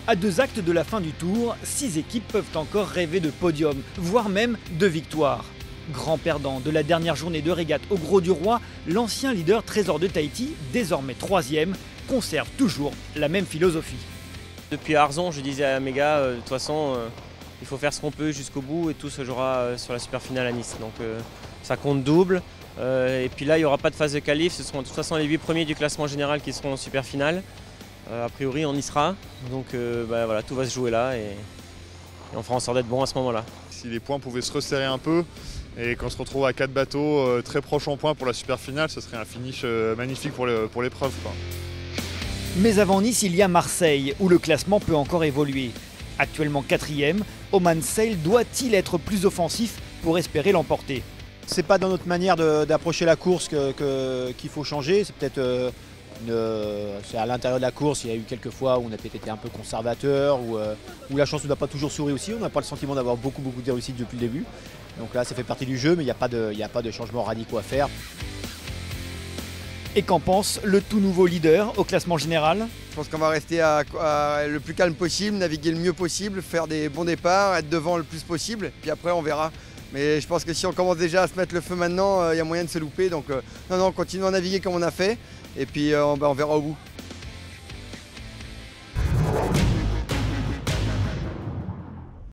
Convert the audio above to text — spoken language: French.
À 2 actes de la fin du tour, 6 équipes peuvent encore rêver de podium, voire même de victoire. Grand perdant de la dernière journée de régate au Gros du Roi, l'ancien leader Trésor de Tahiti, désormais 3e, conserve toujours la même philosophie. Depuis Arzon, je disais à mes gars, de toute façon, il faut faire ce qu'on peut jusqu'au bout et tout se jouera sur la super finale à Nice. Donc ça compte double. Et puis là, il n'y aura pas de phase de qualif, ce seront de toute façon les 8 premiers du classement général qui seront en super finale. A priori, on y sera. Donc voilà, tout va se jouer là et on fera en sorte d'être bon à ce moment-là. Si les points pouvaient se resserrer un peu et qu'on se retrouve à 4 bateaux très proches en points pour la super finale, ce serait un finish magnifique pour l'épreuve. Mais avant Nice, il y a Marseille, où le classement peut encore évoluer. Actuellement 4e, Oman Sail doit-il être plus offensif pour espérer l'emporter? C'est pas dans notre manière d'approcher la course qu'il faut changer. C'est peut-être c'est à l'intérieur de la course. Il y a eu quelques fois où on a peut-être été un peu conservateur, où la chance ne doit pas toujours sourire aussi. On n'a pas le sentiment d'avoir beaucoup de réussite depuis le début. Donc là, ça fait partie du jeu, mais il n'y a pas de changements radicaux à faire. Et qu'en pense le tout nouveau leader au classement général? Je pense qu'on va rester le plus calme possible, naviguer le mieux possible, faire des bons départs, être devant le plus possible, puis après on verra. Mais je pense que si on commence déjà à se mettre le feu maintenant, il y a moyen de se louper. Donc non, continuons à naviguer comme on a fait, et puis on verra au bout.